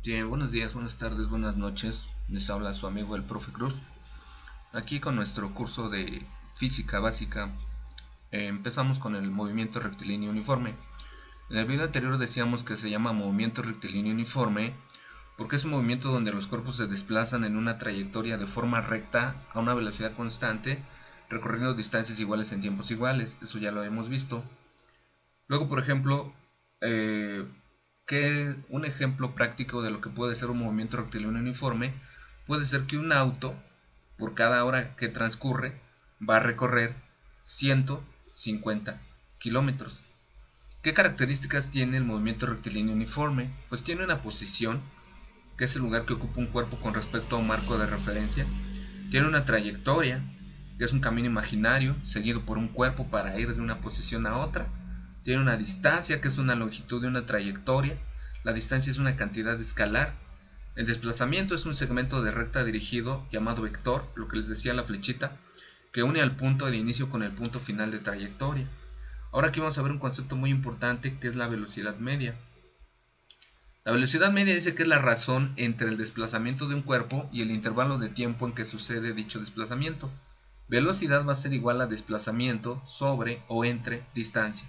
Bien, buenos días, buenas tardes, buenas noches. Les habla su amigo el profe Cruz. Aquí con nuestro curso de física básica. Empezamos con el movimiento rectilíneo uniforme. En el video anterior decíamos que se llama movimiento rectilíneo uniforme porque es un movimiento donde los cuerpos se desplazan en una trayectoria de forma recta a una velocidad constante, recorriendo distancias iguales en tiempos iguales. Eso ya lo hemos visto. Luego, por ejemplo, eh, un ejemplo práctico de lo que puede ser un movimiento rectilíneo uniforme puede ser que un auto, por cada hora que transcurre, va a recorrer 150 kilómetros. ¿Qué características tiene el movimiento rectilíneo uniforme? Pues tiene una posición, que es el lugar que ocupa un cuerpo con respecto a un marco de referencia. Tiene una trayectoria, que es un camino imaginario seguido por un cuerpo para ir de una posición a otra. Tiene una distancia, que es una longitud de una trayectoria. La distancia es una cantidad escalar. El desplazamiento es un segmento de recta dirigido llamado vector, lo que les decía la flechita, que une al punto de inicio con el punto final de trayectoria. Ahora aquí vamos a ver un concepto muy importante, que es la velocidad media. La velocidad media dice que es la razón entre el desplazamiento de un cuerpo y el intervalo de tiempo en que sucede dicho desplazamiento. Velocidad va a ser igual a desplazamiento sobre o entre distancia.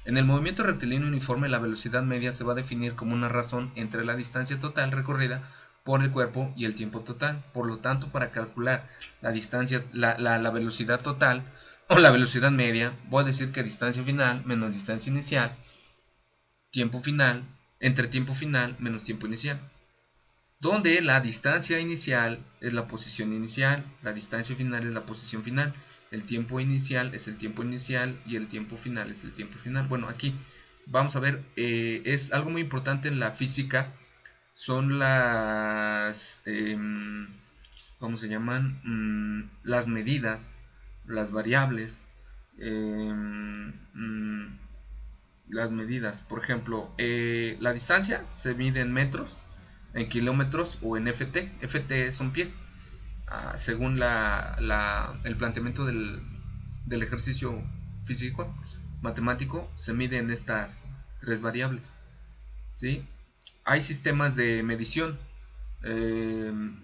En el movimiento rectilíneo uniforme, la velocidad media se va a definir como una razón entre la distancia total recorrida por el cuerpo y el tiempo total. Por lo tanto, para calcular la distancia, la velocidad total o la velocidad media, voy a decir que distancia final menos distancia inicial, tiempo final, entre tiempo final menos tiempo inicial. Donde la distancia inicial es la posición inicial, la distancia final es la posición final, el tiempo inicial es el tiempo inicial y el tiempo final es el tiempo final. Bueno, aquí vamos a ver, es algo muy importante en la física, son ¿cómo se llaman? Las medidas, las variables, eh, mm, las medidas. Por ejemplo, la distancia se mide en metros, en kilómetros o en FT. FT son pies. Según el planteamiento del ejercicio físico, matemático, se mide en estas tres variables. ¿Sí? Hay sistemas de medición.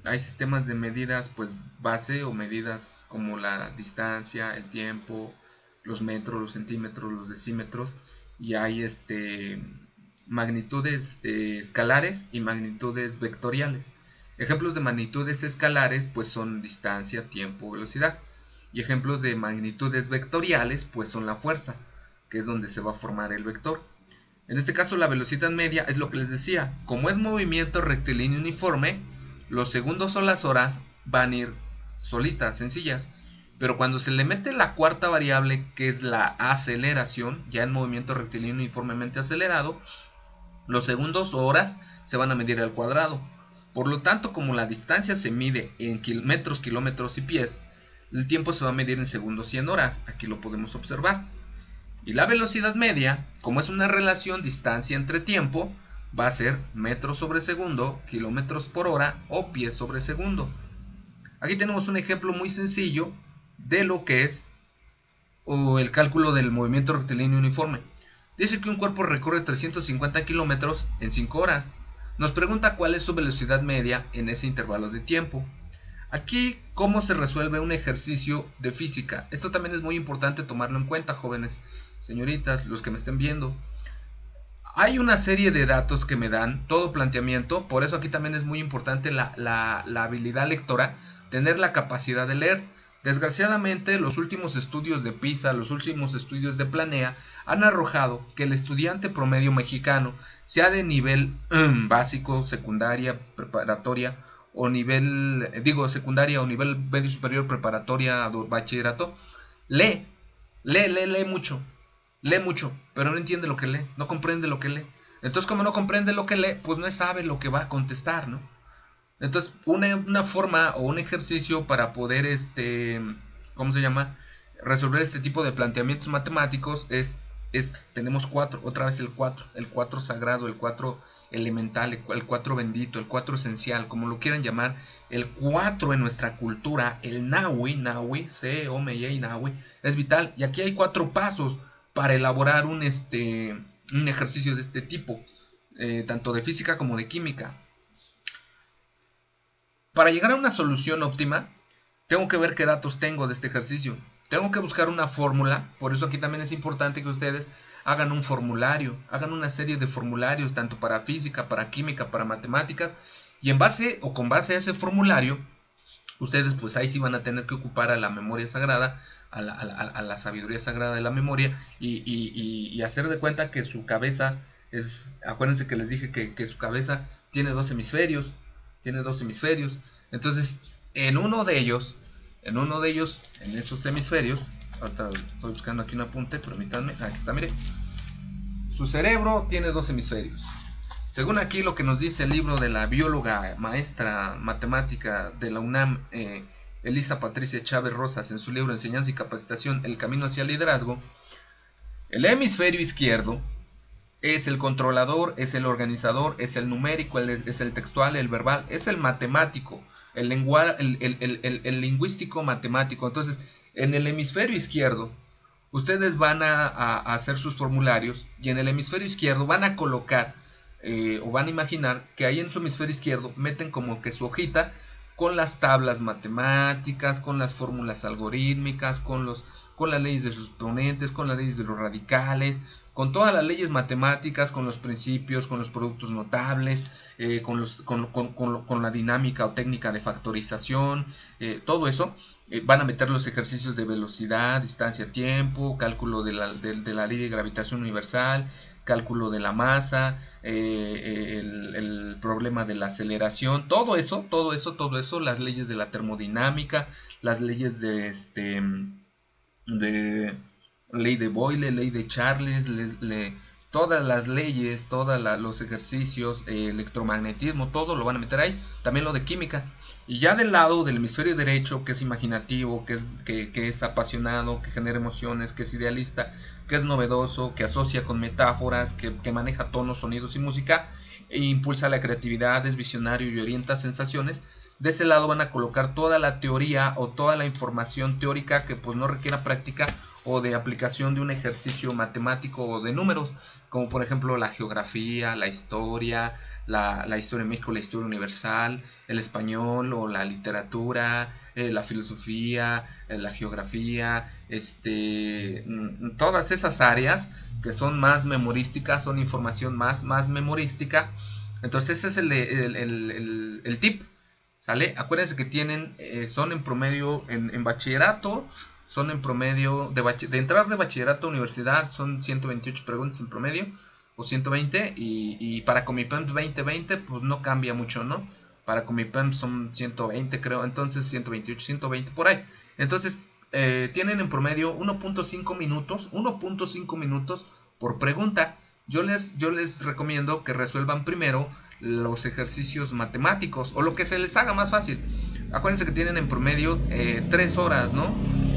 Hay sistemas de medidas pues base o medidas como la distancia, el tiempo, los metros, los centímetros, los decímetros, y hay magnitudes escalares y magnitudes vectoriales. Ejemplos de magnitudes escalares pues son distancia, tiempo, velocidad, y ejemplos de magnitudes vectoriales pues son la fuerza, que es donde se va a formar el vector. En este caso la velocidad media es lo que les decía, como es movimiento rectilíneo uniforme, los segundos o las horas van a ir solitas, sencillas. Pero cuando se le mete la cuarta variable, que es la aceleración, ya en movimiento rectilíneo uniformemente acelerado, los segundos o horas se van a medir al cuadrado. Por lo tanto, como la distancia se mide en metros, kilómetros y pies, el tiempo se va a medir en segundos y en horas. Aquí lo podemos observar. Y la velocidad media, como es una relación distancia entre tiempo, va a ser metros sobre segundo, kilómetros por hora o pies sobre segundo. Aquí tenemos un ejemplo muy sencillo de lo que es el cálculo del movimiento rectilíneo uniforme. Dice que un cuerpo recorre 350 kilómetros en 5 horas. Nos pregunta cuál es su velocidad media en ese intervalo de tiempo. Aquí, ¿cómo se resuelve un ejercicio de física? Esto también es muy importante tomarlo en cuenta, jóvenes, señoritas, los que me estén viendo. Hay una serie de datos que me dan todo planteamiento, por eso aquí también es muy importante la habilidad lectora, tener la capacidad de leer. Desgraciadamente, los últimos estudios de PISA, los últimos estudios de Planea, han arrojado que el estudiante promedio mexicano, sea de nivel básico, secundaria, preparatoria, o nivel, secundaria o nivel medio superior, preparatoria, bachillerato, lee, lee mucho, pero no entiende lo que lee, no comprende lo que lee. Entonces, como no comprende lo que lee, pues no sabe lo que va a contestar, ¿no? Entonces, una forma o un ejercicio para poder, ¿cómo se llama? Resolver este tipo de planteamientos matemáticos es tenemos cuatro, otra vez el 4 sagrado, el 4 elemental, el 4 bendito, el 4 esencial, como lo quieran llamar, el 4 en nuestra cultura, el Nahui, C-O-M-I, Nahui, es vital. Y aquí hay 4 pasos para elaborar un ejercicio de este tipo, tanto de física como de química. Para llegar a una solución óptima, tengo que ver qué datos tengo de este ejercicio. Tengo que buscar una fórmula, por eso aquí también es importante que ustedes hagan un formulario, hagan una serie de formularios, tanto para física, para química, para matemáticas, y en base o con base a ese formulario, ustedes pues ahí sí van a tener que ocupar a la memoria sagrada, a la sabiduría sagrada de la memoria, y hacer de cuenta que su cabeza es, acuérdense que les dije que su cabeza tiene dos hemisferios, entonces en uno de ellos, en esos hemisferios, ahorita estoy buscando aquí un apunte, permítanme, aquí está, mire, su cerebro tiene dos hemisferios. Según aquí lo que nos dice el libro de la bióloga, maestra matemática de la UNAM, Elisa Patricia Chávez Rosas, en su libro Enseñanza y Capacitación, El Camino hacia el Liderazgo, el hemisferio izquierdo es el controlador, es el organizador, es el numérico, es el textual, el verbal, es el matemático, el lingüístico matemático. Entonces, en el hemisferio izquierdo, ustedes van a hacer sus formularios, y en el hemisferio izquierdo van a colocar o van a imaginar que ahí en su hemisferio izquierdo meten como que su hojita con las tablas matemáticas, con las fórmulas algorítmicas, con las leyes de sus exponentes, con las leyes de los radicales, con todas las leyes matemáticas, con los principios, con los productos notables, con la dinámica o técnica de factorización, todo eso. Van a meter los ejercicios de velocidad, distancia, tiempo, cálculo de la ley de gravitación universal, cálculo de la masa, el problema de la aceleración, todo eso, las leyes de la termodinámica, las leyes de ley de Boyle, ley de Charles, todas las leyes, todos los ejercicios, electromagnetismo, todo lo van a meter ahí, también lo de química. Y ya del lado del hemisferio derecho, que es imaginativo, que es apasionado, que genera emociones, que es idealista, que es novedoso, que asocia con metáforas, que maneja tonos, sonidos y música, e impulsa la creatividad, es visionario y orienta sensaciones, de ese lado van a colocar toda la teoría o toda la información teórica que pues no requiera práctica o de aplicación de un ejercicio matemático o de números, como por ejemplo la geografía, la historia, la historia de México, la historia universal, el español o la literatura, la filosofía, la geografía, todas esas áreas que son más memorísticas, son información más memorística. Entonces ese es el tip, ¿sale? Acuérdense que tienen, son en promedio en bachillerato, son en promedio de entrar de bachillerato a universidad, son 128 preguntas en promedio, o 120, y para Comipem 2020 pues no cambia mucho, ¿no? Para Comipem son 120 creo, entonces 128, 120 por ahí. Entonces tienen en promedio 1.5 minutos por pregunta. Yo les recomiendo que resuelvan primero los ejercicios matemáticos o lo que se les haga más fácil. Acuérdense que tienen en promedio 3 horas, ¿no?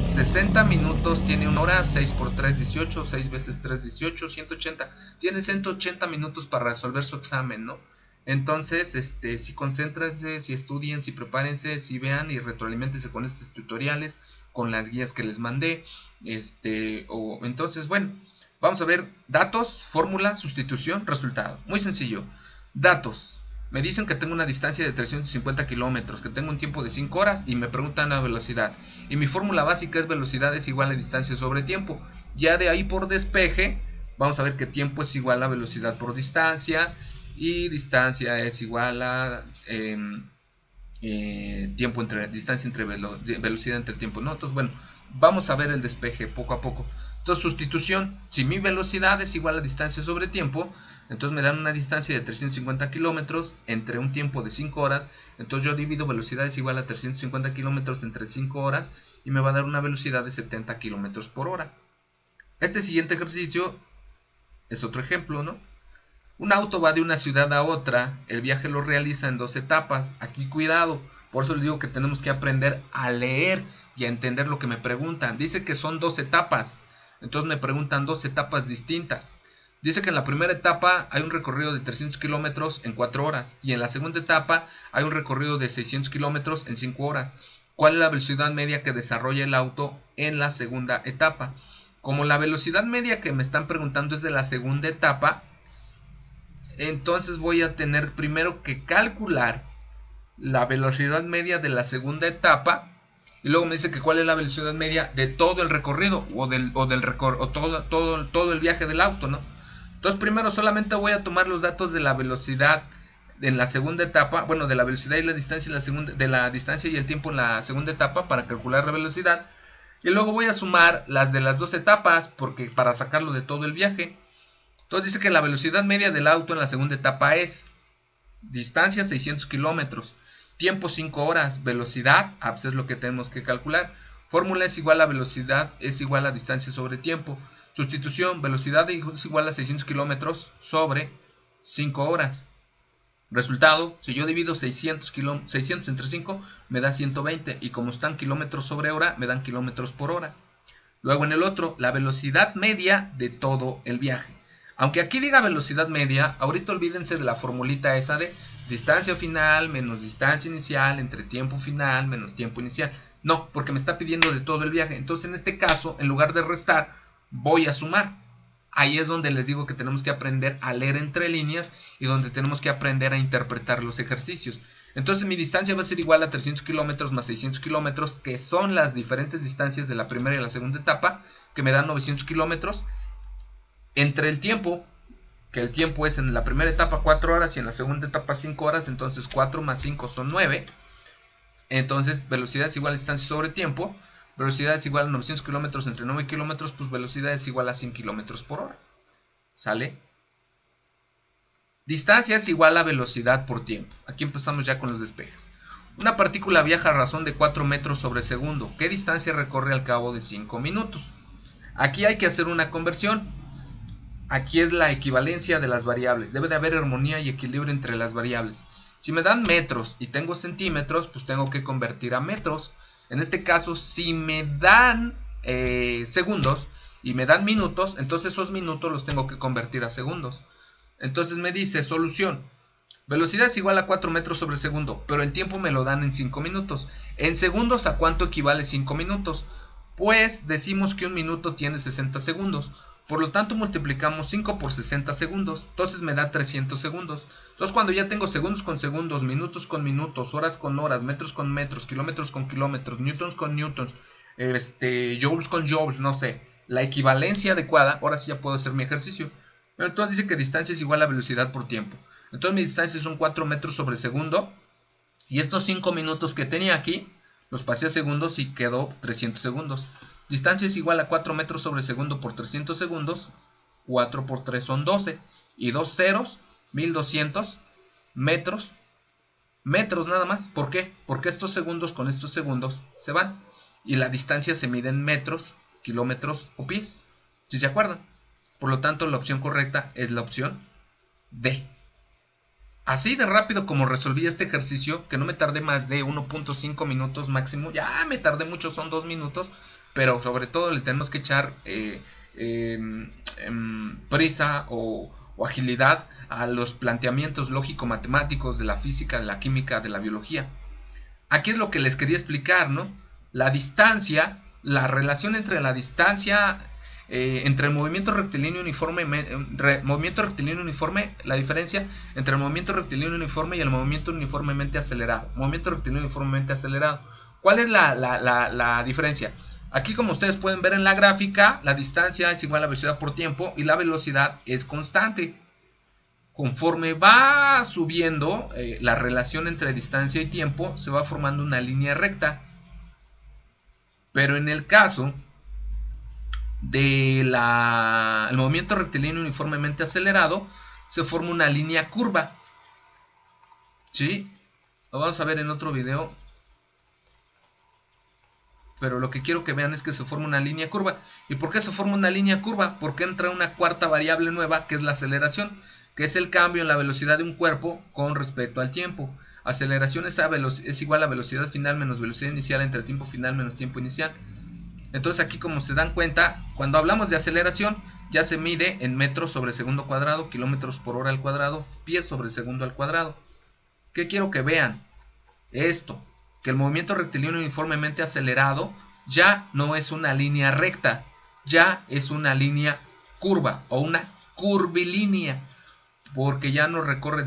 60 minutos tiene 1 hora, 6 por 3, 18, 6 veces 3, 18, 180. Tienen 180 minutos para resolver su examen, ¿no? Entonces, si concéntrense, si estudien, si prepárense, si vean y retroalimentense con estos tutoriales, con las guías que les mandé. Entonces, bueno, vamos a ver datos, fórmula, sustitución, resultado. Muy sencillo. Datos. Me dicen que tengo una distancia de 350 kilómetros, que tengo un tiempo de 5 horas y me preguntan la velocidad. Y mi fórmula básica es velocidad es igual a distancia sobre tiempo. Ya de ahí por despeje, vamos a ver que tiempo es igual a velocidad por distancia y distancia es igual a tiempo entre distancia entre velocidad entre tiempo, ¿no? Entonces, bueno, vamos a ver el despeje poco a poco. Entonces, sustitución, si mi velocidad es igual a distancia sobre tiempo, entonces me dan una distancia de 350 kilómetros entre un tiempo de 5 horas. Entonces yo divido velocidad es igual a 350 kilómetros entre 5 horas y me va a dar una velocidad de 70 kilómetros por hora. Este siguiente ejercicio es otro ejemplo, ¿no? Un auto va de una ciudad a otra, el viaje lo realiza en 2 etapas. Aquí cuidado, por eso les digo que tenemos que aprender a leer y a entender lo que me preguntan. Dice que son 2 etapas, entonces me preguntan 2 etapas distintas. Dice que en la primera etapa hay un recorrido de 300 kilómetros en 4 horas y en la segunda etapa hay un recorrido de 600 kilómetros en 5 horas. ¿Cuál es la velocidad media que desarrolla el auto en la segunda etapa? Como la velocidad media que me están preguntando es de la segunda etapa, entonces voy a tener primero que calcular la velocidad media de la segunda etapa. Y luego me dice que cuál es la velocidad media de todo el recorrido o todo el viaje del auto, ¿no? Entonces primero solamente voy a tomar los datos de la velocidad en la segunda etapa, bueno, de la velocidad y la distancia en la segunda, de la distancia y el tiempo en la segunda etapa para calcular la velocidad. Y luego voy a sumar las de las dos etapas porque para sacarlo de todo el viaje. Entonces dice que la velocidad media del auto en la segunda etapa es distancia 600 kilómetros, tiempo 5 horas, velocidad, pues es lo que tenemos que calcular. Fórmula es igual a velocidad es igual a distancia sobre tiempo. Sustitución, velocidad es igual a 600 kilómetros sobre 5 horas. Resultado, si yo divido 600 entre 5 me da 120 y como están kilómetros sobre hora me dan kilómetros por hora. Luego en el otro, la velocidad media de todo el viaje. Aunque aquí diga velocidad media, ahorita olvídense de la formulita esa de distancia final menos distancia inicial entre tiempo final menos tiempo inicial. No, porque me está pidiendo de todo el viaje. Entonces en este caso, en lugar de restar, voy a sumar. Ahí es donde les digo que tenemos que aprender a leer entre líneas y donde tenemos que aprender a interpretar los ejercicios. Entonces mi distancia va a ser igual a 300 kilómetros más 600 kilómetros, que son las diferentes distancias de la primera y la segunda etapa, que me dan 900 kilómetros. Entre el tiempo, que el tiempo es en la primera etapa 4 horas y en la segunda etapa 5 horas, entonces 4 más 5 son 9. Entonces velocidad es igual a distancia sobre tiempo. Velocidad es igual a 900 kilómetros entre 9 kilómetros, pues velocidad es igual a 100 kilómetros por hora. ¿Sale? Distancia es igual a velocidad por tiempo. Aquí empezamos ya con los despejes. Una partícula viaja a razón de 4 metros sobre segundo. ¿Qué distancia recorre al cabo de 5 minutos? Aquí hay que hacer una conversión. Aquí es la equivalencia de las variables. Debe de haber armonía y equilibrio entre las variables. Si me dan metros y tengo centímetros, pues tengo que convertir a metros. En este caso, si me dan segundos y me dan minutos, entonces esos minutos los tengo que convertir a segundos. Entonces me dice, solución. Velocidad es igual a 4 metros sobre segundo, pero el tiempo me lo dan en 5 minutos. En segundos, ¿a cuánto equivale 5 minutos? Pues decimos que un minuto tiene 60 segundos. Por lo tanto multiplicamos 5 por 60 segundos. Entonces me da 300 segundos. Entonces cuando ya tengo segundos con segundos, minutos con minutos, horas con horas, metros con metros, kilómetros con kilómetros, newtons con newtons, joules con joules, no sé, la equivalencia adecuada, ahora sí ya puedo hacer mi ejercicio. Entonces dice que distancia es igual a velocidad por tiempo. Entonces mi distancia son 4 metros sobre segundo. Y estos 5 minutos que tenía aquí los pasé a segundos y quedó 300 segundos. Distancia es igual a 4 metros sobre segundo por 300 segundos. 4 por 3 son 12. Y 2 ceros, 1200 metros. Metros nada más. ¿Por qué? Porque estos segundos con estos segundos se van. Y la distancia se mide en metros, kilómetros o pies. ¿Sí se acuerdan? Por lo tanto, la opción correcta es la opción D. Así de rápido como resolví este ejercicio, que no me tardé más de 1.5 minutos máximo, ya me tardé mucho, son 2 minutos, pero sobre todo le tenemos que echar prisa o agilidad a los planteamientos lógico-matemáticos de la física, de la química, de la biología. Aquí es lo que les quería explicar, ¿no? La distancia, la relación entre la distancia entre el movimiento rectilíneo uniforme, la diferencia entre el movimiento rectilíneo uniforme y el movimiento uniformemente acelerado. Movimiento rectilíneo uniformemente acelerado. ¿Cuál es la diferencia? Aquí, como ustedes pueden ver en la gráfica, la distancia es igual a velocidad por tiempo y la velocidad es constante. Conforme va subiendo la relación entre distancia y tiempo, se va formando una línea recta. Pero en el caso del movimiento rectilíneo uniformemente acelerado, se forma una línea curva. ¿Sí? Lo vamos a ver en otro video. Pero lo que quiero que vean es que se forma una línea curva. ¿Y por qué se forma una línea curva? Porque entra una cuarta variable nueva, que es la aceleración, que es el cambio en la velocidad de un cuerpo con respecto al tiempo. Aceleración es igual a velocidad final menos velocidad inicial entre tiempo final menos tiempo inicial. Entonces aquí, como se dan cuenta, cuando hablamos de aceleración ya se mide en metros sobre segundo cuadrado, kilómetros por hora al cuadrado, pies sobre segundo al cuadrado. ¿Qué quiero que vean? Esto, que el movimiento rectilíneo uniformemente acelerado ya no es una línea recta, ya es una línea curva o una curvilínea, porque ya no recorre